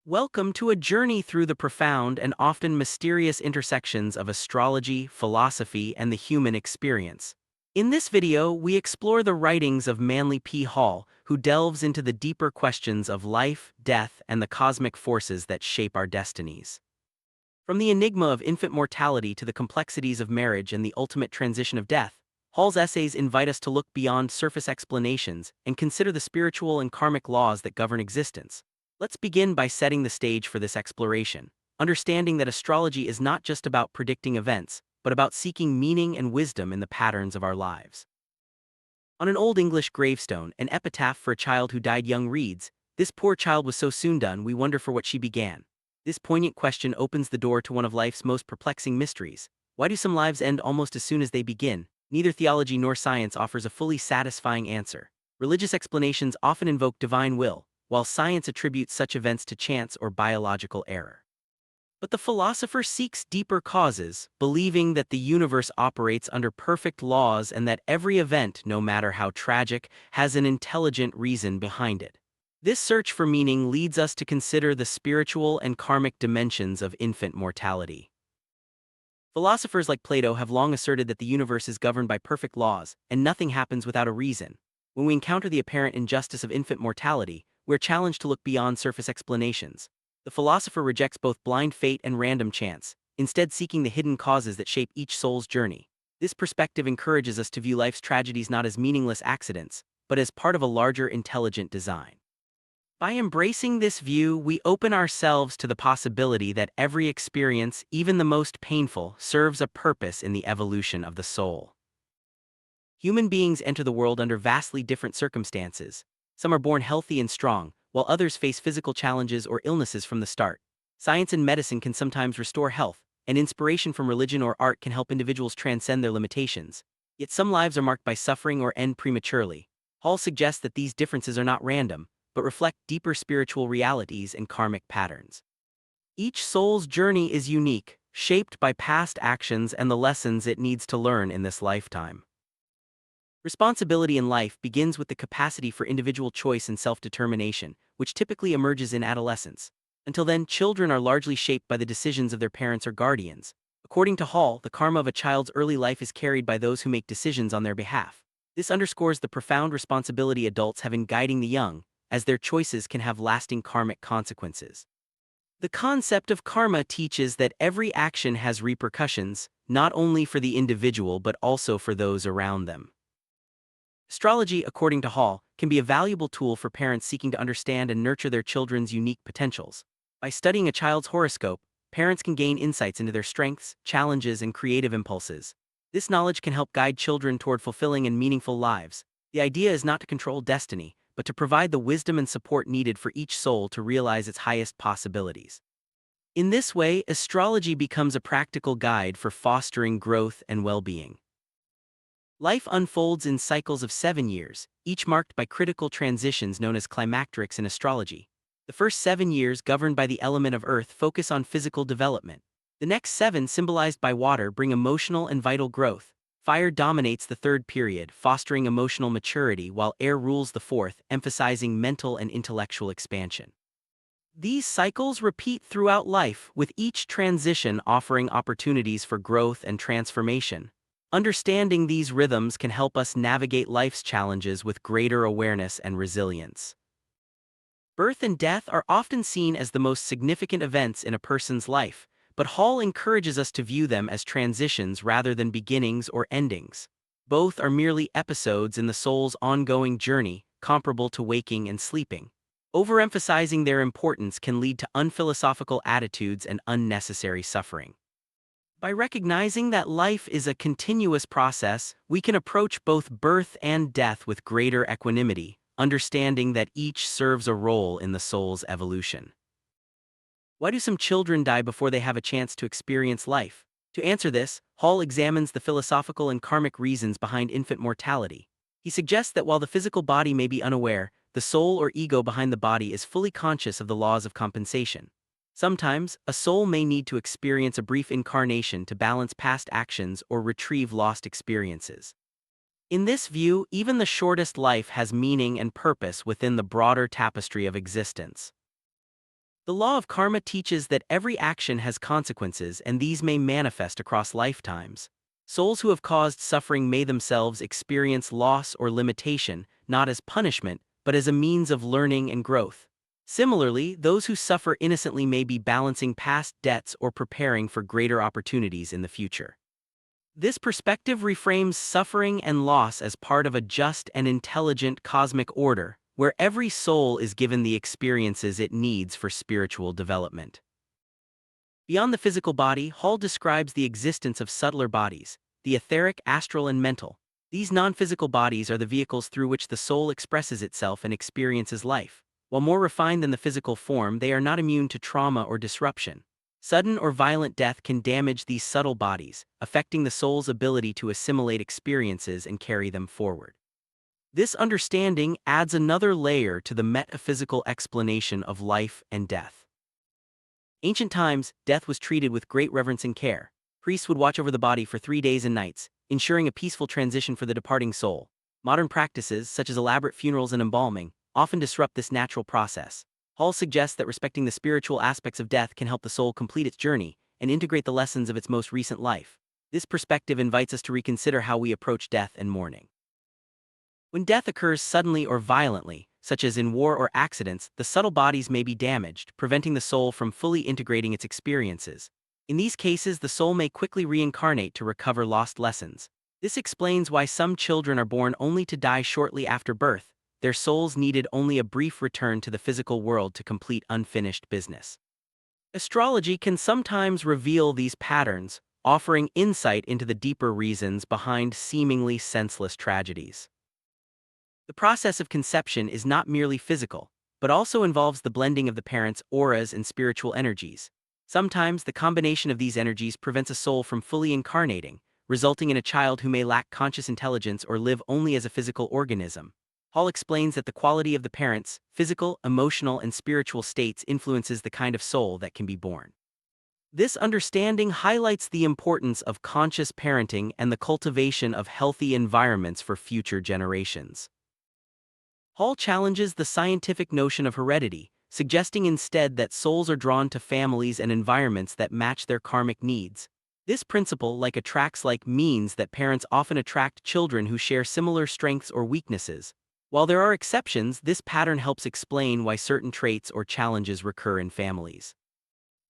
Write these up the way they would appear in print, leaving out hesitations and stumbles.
Welcome to a journey through the profound and often mysterious intersections of astrology, philosophy, and the human experience. In this video, we explore the writings of Manly P. Hall, who delves into the deeper questions of life, death, and the cosmic forces that shape our destinies. From the enigma of infant mortality to the complexities of marriage and the ultimate transition of death, Hall's essays invite us to look beyond surface explanations and consider the spiritual and karmic laws that govern existence. Let's begin by setting the stage for this exploration, understanding that astrology is not just about predicting events, but about seeking meaning and wisdom in the patterns of our lives. On an Old English gravestone, an epitaph for a child who died young reads, "This poor child was so soon done, we wonder for what she began." This poignant question opens the door to one of life's most perplexing mysteries. Why do some lives end almost as soon as they begin? Neither theology nor science offers a fully satisfying answer. Religious explanations often invoke divine will, while science attributes such events to chance or biological error. But the philosopher seeks deeper causes, believing that the universe operates under perfect laws and that every event, no matter how tragic, has an intelligent reason behind it. This search for meaning leads us to consider the spiritual and karmic dimensions of infant mortality. Philosophers like Plato have long asserted that the universe is governed by perfect laws, and nothing happens without a reason. When we encounter the apparent injustice of infant mortality, we're challenged to look beyond surface explanations. The philosopher rejects both blind fate and random chance, instead seeking the hidden causes that shape each soul's journey. This perspective encourages us to view life's tragedies not as meaningless accidents, but as part of a larger intelligent design. By embracing this view, we open ourselves to the possibility that every experience, even the most painful, serves a purpose in the evolution of the soul. Human beings enter the world under vastly different circumstances. Some are born healthy and strong, while others face physical challenges or illnesses from the start. Science and medicine can sometimes restore health, and inspiration from religion or art can help individuals transcend their limitations. Yet some lives are marked by suffering or end prematurely. Hall suggests that these differences are not random, but reflect deeper spiritual realities and karmic patterns. Each soul's journey is unique, shaped by past actions and the lessons it needs to learn in this lifetime. Responsibility in life begins with the capacity for individual choice and self-determination, which typically emerges in adolescence. Until then, children are largely shaped by the decisions of their parents or guardians. According to Hall, the karma of a child's early life is carried by those who make decisions on their behalf. This underscores the profound responsibility adults have in guiding the young, as their choices can have lasting karmic consequences. The concept of karma teaches that every action has repercussions, not only for the individual but also for those around them. Astrology, according to Hall, can be a valuable tool for parents seeking to understand and nurture their children's unique potentials. By studying a child's horoscope, parents can gain insights into their strengths, challenges, and creative impulses. This knowledge can help guide children toward fulfilling and meaningful lives. The idea is not to control destiny, but to provide the wisdom and support needed for each soul to realize its highest possibilities. In this way, astrology becomes a practical guide for fostering growth and well-being. Life unfolds in cycles of 7 years, each marked by critical transitions known as climacterics in astrology. The first 7 years, governed by the element of earth, focus on physical development. The next 7, symbolized by water, bring emotional and vital growth. Fire dominates the third period, fostering emotional maturity, while air rules the fourth, emphasizing mental and intellectual expansion. These cycles repeat throughout life, with each transition offering opportunities for growth and transformation. Understanding these rhythms can help us navigate life's challenges with greater awareness and resilience. Birth and death are often seen as the most significant events in a person's life, but Hall encourages us to view them as transitions rather than beginnings or endings. Both are merely episodes in the soul's ongoing journey, comparable to waking and sleeping. Overemphasizing their importance can lead to unphilosophical attitudes and unnecessary suffering. By recognizing that life is a continuous process, we can approach both birth and death with greater equanimity, understanding that each serves a role in the soul's evolution. Why do some children die before they have a chance to experience life? To answer this, Hall examines the philosophical and karmic reasons behind infant mortality. He suggests that while the physical body may be unaware, the soul or ego behind the body is fully conscious of the laws of compensation. Sometimes, a soul may need to experience a brief incarnation to balance past actions or retrieve lost experiences. In this view, even the shortest life has meaning and purpose within the broader tapestry of existence. The law of karma teaches that every action has consequences and these may manifest across lifetimes. Souls who have caused suffering may themselves experience loss or limitation, not as punishment, but as a means of learning and growth. Similarly, those who suffer innocently may be balancing past debts or preparing for greater opportunities in the future. This perspective reframes suffering and loss as part of a just and intelligent cosmic order, where every soul is given the experiences it needs for spiritual development. Beyond the physical body, Hall describes the existence of subtler bodies, the etheric, astral, and mental. These non-physical bodies are the vehicles through which the soul expresses itself and experiences life. While more refined than the physical form, they are not immune to trauma or disruption. Sudden or violent death can damage these subtle bodies, affecting the soul's ability to assimilate experiences and carry them forward. This understanding adds another layer to the metaphysical explanation of life and death. Ancient times, death was treated with great reverence and care. Priests would watch over the body for 3 days and nights, ensuring a peaceful transition for the departing soul. Modern practices, such as elaborate funerals and embalming, often disrupt this natural process. Hall suggests that respecting the spiritual aspects of death can help the soul complete its journey and integrate the lessons of its most recent life. This perspective invites us to reconsider how we approach death and mourning. When death occurs suddenly or violently, such as in war or accidents, the subtle bodies may be damaged, preventing the soul from fully integrating its experiences. In these cases, the soul may quickly reincarnate to recover lost lessons. This explains why some children are born only to die shortly after birth. Their souls needed only a brief return to the physical world to complete unfinished business. Astrology can sometimes reveal these patterns, offering insight into the deeper reasons behind seemingly senseless tragedies. The process of conception is not merely physical, but also involves the blending of the parents' auras and spiritual energies. Sometimes the combination of these energies prevents a soul from fully incarnating, resulting in a child who may lack conscious intelligence or live only as a physical organism. Hall explains that the quality of the parents' physical, emotional, and spiritual states influences the kind of soul that can be born. This understanding highlights the importance of conscious parenting and the cultivation of healthy environments for future generations. Hall challenges the scientific notion of heredity, suggesting instead that souls are drawn to families and environments that match their karmic needs. This principle, means that parents often attract children who share similar strengths or weaknesses. While there are exceptions, this pattern helps explain why certain traits or challenges recur in families.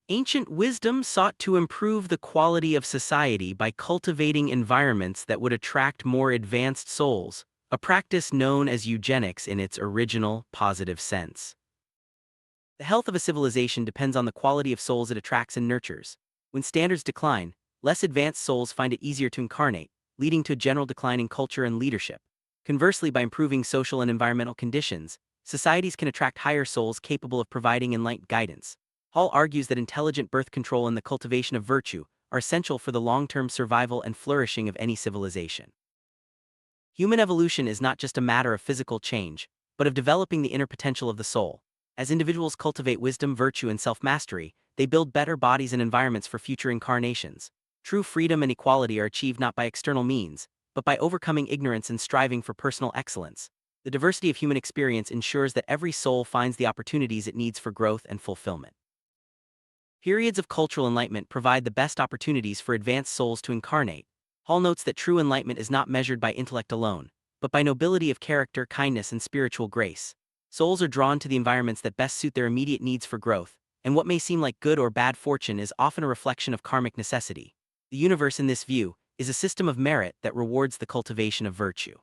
Ancient wisdom sought to improve the quality of society by cultivating environments that would attract more advanced souls, a practice known as eugenics in its original, positive sense. The health of a civilization depends on the quality of souls it attracts and nurtures. When standards decline, less advanced souls find it easier to incarnate, leading to a general decline in culture and leadership. Conversely, by improving social and environmental conditions, societies can attract higher souls capable of providing enlightened guidance. Hall argues that intelligent birth control and the cultivation of virtue are essential for the long-term survival and flourishing of any civilization. Human evolution is not just a matter of physical change, but of developing the inner potential of the soul. As individuals cultivate wisdom, virtue, and self-mastery, they build better bodies and environments for future incarnations. True freedom and equality are achieved not by external means, but by overcoming ignorance and striving for personal excellence. The diversity of human experience ensures that every soul finds the opportunities it needs for growth and fulfillment. Periods of cultural enlightenment provide the best opportunities for advanced souls to incarnate. Hall notes that true enlightenment is not measured by intellect alone, but by nobility of character, kindness, and spiritual grace. Souls are drawn to the environments that best suit their immediate needs for growth, and what may seem like good or bad fortune is often a reflection of karmic necessity. The universe, in this view, is a system of merit that rewards the cultivation of virtue.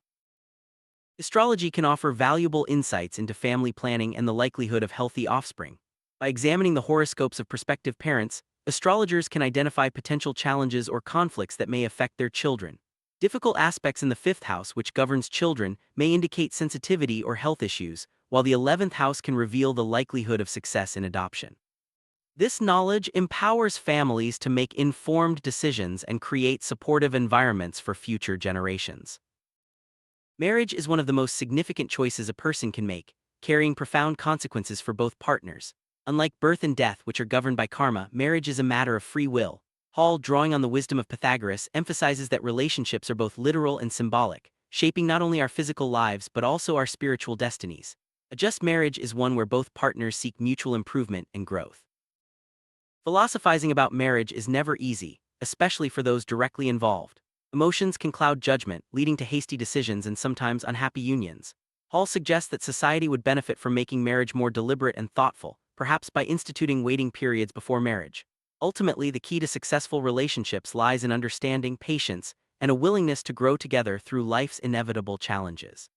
Astrology can offer valuable insights into family planning and the likelihood of healthy offspring. By examining the horoscopes of prospective parents, astrologers can identify potential challenges or conflicts that may affect their children. Difficult aspects in the 5th house, which governs children, may indicate sensitivity or health issues, while the 11th house can reveal the likelihood of success in adoption. This knowledge empowers families to make informed decisions and create supportive environments for future generations. Marriage is one of the most significant choices a person can make, carrying profound consequences for both partners. Unlike birth and death, which are governed by karma, marriage is a matter of free will. Hall, drawing on the wisdom of Pythagoras, emphasizes that relationships are both literal and symbolic, shaping not only our physical lives but also our spiritual destinies. A just marriage is one where both partners seek mutual improvement and growth. Philosophizing about marriage is never easy, especially for those directly involved. Emotions can cloud judgment, leading to hasty decisions and sometimes unhappy unions. Hall suggests that society would benefit from making marriage more deliberate and thoughtful, perhaps by instituting waiting periods before marriage. Ultimately, the key to successful relationships lies in understanding, patience, and a willingness to grow together through life's inevitable challenges.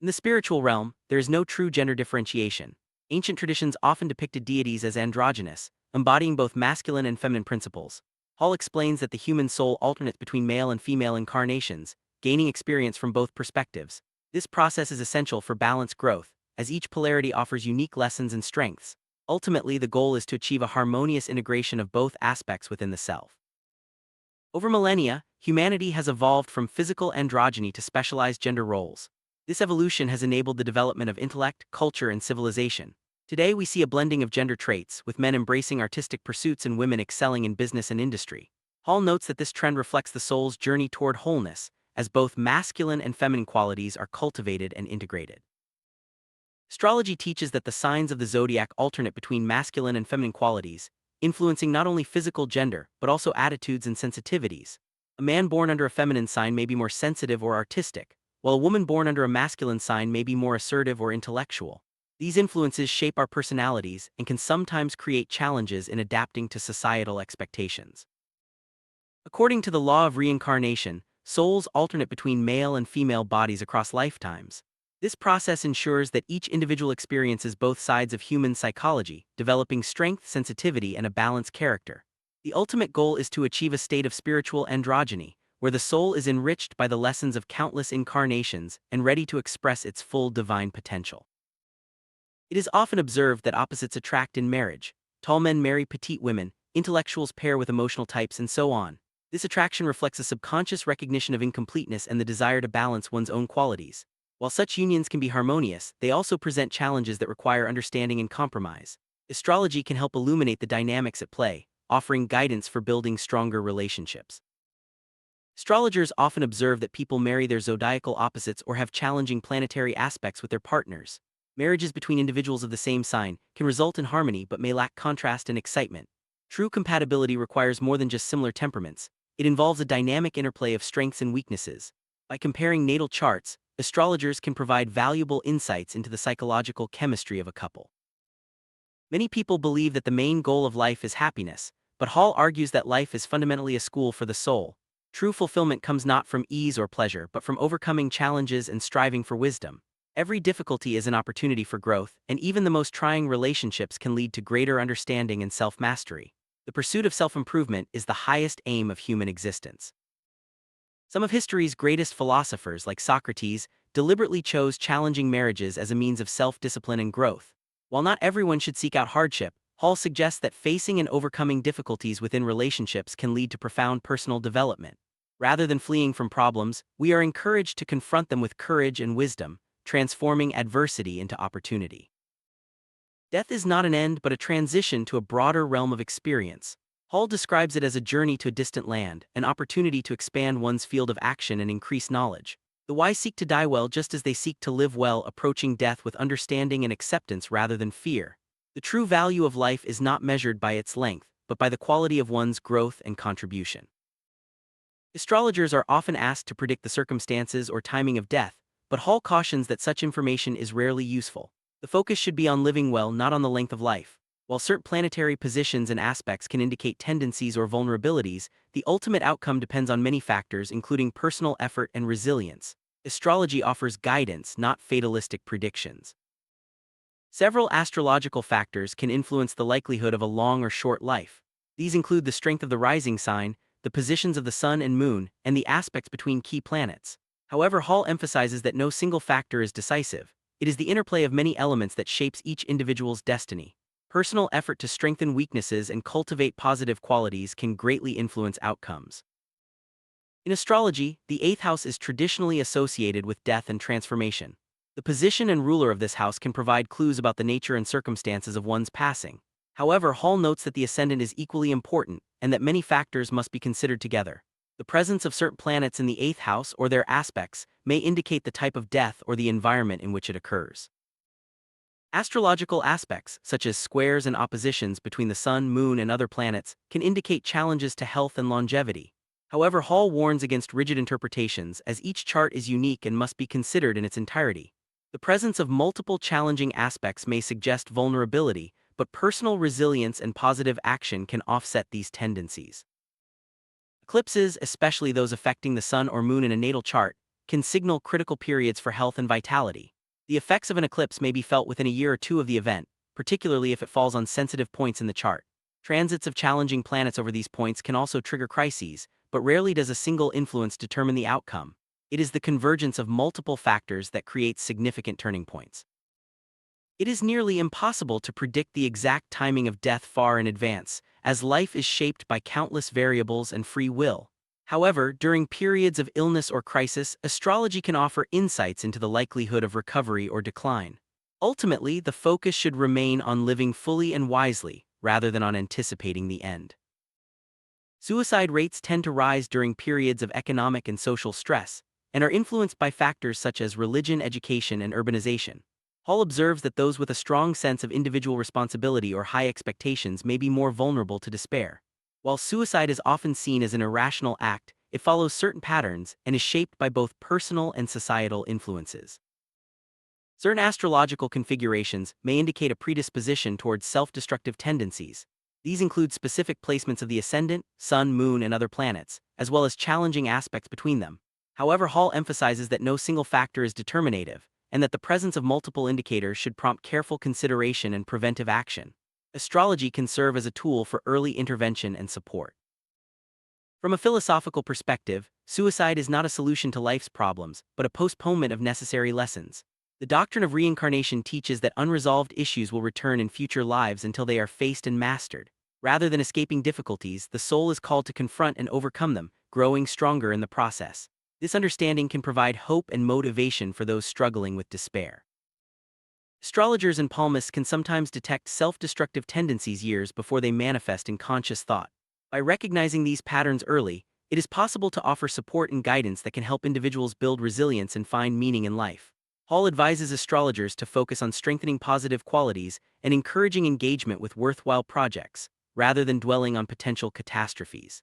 In the spiritual realm, there is no true gender differentiation. Ancient traditions often depicted deities as androgynous, embodying both masculine and feminine principles. Hall explains that the human soul alternates between male and female incarnations, gaining experience from both perspectives. This process is essential for balanced growth, as each polarity offers unique lessons and strengths. Ultimately, the goal is to achieve a harmonious integration of both aspects within the self. Over millennia, humanity has evolved from physical androgyny to specialized gender roles. This evolution has enabled the development of intellect, culture, and civilization. Today we see a blending of gender traits, with men embracing artistic pursuits and women excelling in business and industry. Hall notes that this trend reflects the soul's journey toward wholeness, as both masculine and feminine qualities are cultivated and integrated. Astrology teaches that the signs of the zodiac alternate between masculine and feminine qualities, influencing not only physical gender, but also attitudes and sensitivities. A man born under a feminine sign may be more sensitive or artistic, while a woman born under a masculine sign may be more assertive or intellectual. These influences shape our personalities and can sometimes create challenges in adapting to societal expectations. According to the law of reincarnation, souls alternate between male and female bodies across lifetimes. This process ensures that each individual experiences both sides of human psychology, developing strength, sensitivity, and a balanced character. The ultimate goal is to achieve a state of spiritual androgyny, where the soul is enriched by the lessons of countless incarnations and ready to express its full divine potential. It is often observed that opposites attract in marriage. Tall men marry petite women, intellectuals pair with emotional types, and so on. This attraction reflects a subconscious recognition of incompleteness and the desire to balance one's own qualities. While such unions can be harmonious, they also present challenges that require understanding and compromise. Astrology can help illuminate the dynamics at play, offering guidance for building stronger relationships. Astrologers often observe that people marry their zodiacal opposites or have challenging planetary aspects with their partners. Marriages between individuals of the same sign can result in harmony but may lack contrast and excitement. True compatibility requires more than just similar temperaments. It involves a dynamic interplay of strengths and weaknesses. By comparing natal charts, astrologers can provide valuable insights into the psychological chemistry of a couple. Many people believe that the main goal of life is happiness, but Hall argues that life is fundamentally a school for the soul. True fulfillment comes not from ease or pleasure but from overcoming challenges and striving for wisdom. Every difficulty is an opportunity for growth, and even the most trying relationships can lead to greater understanding and self-mastery. The pursuit of self-improvement is the highest aim of human existence. Some of history's greatest philosophers, like Socrates, deliberately chose challenging marriages as a means of self-discipline and growth. While not everyone should seek out hardship, Hall suggests that facing and overcoming difficulties within relationships can lead to profound personal development. Rather than fleeing from problems, we are encouraged to confront them with courage and wisdom, transforming adversity into opportunity. Death is not an end but a transition to a broader realm of experience. Hall describes it as a journey to a distant land, an opportunity to expand one's field of action and increase knowledge. The wise seek to die well just as they seek to live well, approaching death with understanding and acceptance rather than fear. The true value of life is not measured by its length, but by the quality of one's growth and contribution. Astrologers are often asked to predict the circumstances or timing of death, but Hall cautions that such information is rarely useful. The focus should be on living well, not on the length of life. While certain planetary positions and aspects can indicate tendencies or vulnerabilities, the ultimate outcome depends on many factors, including personal effort and resilience. Astrology offers guidance, not fatalistic predictions. Several astrological factors can influence the likelihood of a long or short life. These include the strength of the rising sign, the positions of the sun and moon, and the aspects between key planets. However, Hall emphasizes that no single factor is decisive. It is the interplay of many elements that shapes each individual's destiny. Personal effort to strengthen weaknesses and cultivate positive qualities can greatly influence outcomes. In astrology, the 8th house is traditionally associated with death and transformation. The position and ruler of this house can provide clues about the nature and circumstances of one's passing. However, Hall notes that the ascendant is equally important, and that many factors must be considered together. The presence of certain planets in the 8th house or their aspects may indicate the type of death or the environment in which it occurs. Astrological aspects, such as squares and oppositions between the Sun, Moon, and other planets, can indicate challenges to health and longevity. However, Hall warns against rigid interpretations, as each chart is unique and must be considered in its entirety. The presence of multiple challenging aspects may suggest vulnerability, but personal resilience and positive action can offset these tendencies. Eclipses, especially those affecting the Sun or Moon in a natal chart, can signal critical periods for health and vitality. The effects of an eclipse may be felt within a year or two of the event, particularly if it falls on sensitive points in the chart. Transits of challenging planets over these points can also trigger crises, but rarely does a single influence determine the outcome. It is the convergence of multiple factors that creates significant turning points. It is nearly impossible to predict the exact timing of death far in advance, as life is shaped by countless variables and free will. However, during periods of illness or crisis, astrology can offer insights into the likelihood of recovery or decline. Ultimately, the focus should remain on living fully and wisely, rather than on anticipating the end. Suicide rates tend to rise during periods of economic and social stress, and are influenced by factors such as religion, education, and urbanization. Hall observes that those with a strong sense of individual responsibility or high expectations may be more vulnerable to despair. While suicide is often seen as an irrational act, it follows certain patterns and is shaped by both personal and societal influences. Certain astrological configurations may indicate a predisposition towards self-destructive tendencies. These include specific placements of the ascendant, Sun, Moon, and other planets, as well as challenging aspects between them. However, Hall emphasizes that no single factor is determinative, and that the presence of multiple indicators should prompt careful consideration and preventive action. Astrology can serve as a tool for early intervention and support. From a philosophical perspective, suicide is not a solution to life's problems, but a postponement of necessary lessons. The doctrine of reincarnation teaches that unresolved issues will return in future lives until they are faced and mastered. Rather than escaping difficulties, the soul is called to confront and overcome them, growing stronger in the process. This understanding can provide hope and motivation for those struggling with despair. Astrologers and palmists can sometimes detect self-destructive tendencies years before they manifest in conscious thought. By recognizing these patterns early, it is possible to offer support and guidance that can help individuals build resilience and find meaning in life. Hall advises astrologers to focus on strengthening positive qualities and encouraging engagement with worthwhile projects, rather than dwelling on potential catastrophes.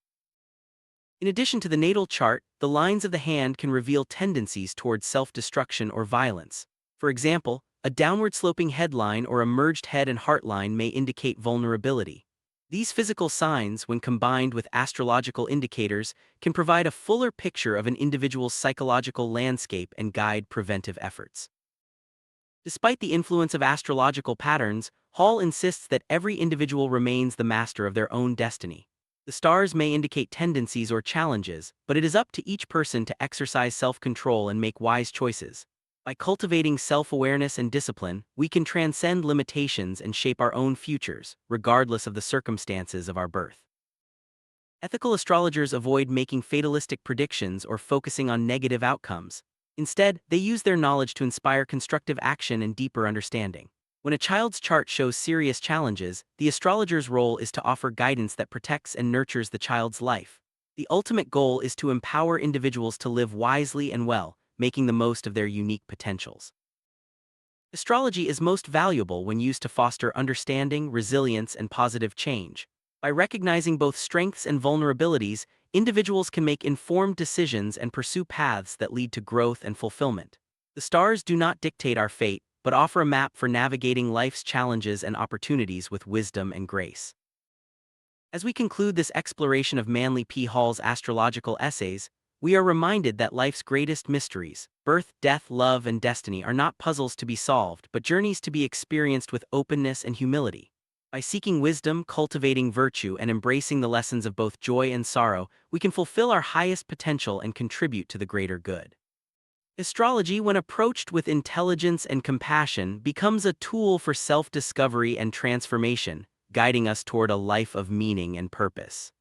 In addition to the natal chart, the lines of the hand can reveal tendencies towards self-destruction or violence. For example, a downward-sloping headline or a merged head and heart line may indicate vulnerability. These physical signs, when combined with astrological indicators, can provide a fuller picture of an individual's psychological landscape and guide preventive efforts. Despite the influence of astrological patterns, Hall insists that every individual remains the master of their own destiny. The stars may indicate tendencies or challenges, but it is up to each person to exercise self-control and make wise choices. By cultivating self-awareness and discipline, we can transcend limitations and shape our own futures, regardless of the circumstances of our birth. Ethical astrologers avoid making fatalistic predictions or focusing on negative outcomes. Instead, they use their knowledge to inspire constructive action and deeper understanding. When a child's chart shows serious challenges, the astrologer's role is to offer guidance that protects and nurtures the child's life. The ultimate goal is to empower individuals to live wisely and well, making the most of their unique potentials. Astrology is most valuable when used to foster understanding, resilience, and positive change. By recognizing both strengths and vulnerabilities, individuals can make informed decisions and pursue paths that lead to growth and fulfillment. The stars do not dictate our fate, but offer a map for navigating life's challenges and opportunities with wisdom and grace. As we conclude this exploration of Manly P. Hall's astrological essays, we are reminded that life's greatest mysteries, birth, death, love, and destiny, are not puzzles to be solved, but journeys to be experienced with openness and humility. By seeking wisdom, cultivating virtue, and embracing the lessons of both joy and sorrow, we can fulfill our highest potential and contribute to the greater good. Astrology, when approached with intelligence and compassion, becomes a tool for self-discovery and transformation, guiding us toward a life of meaning and purpose.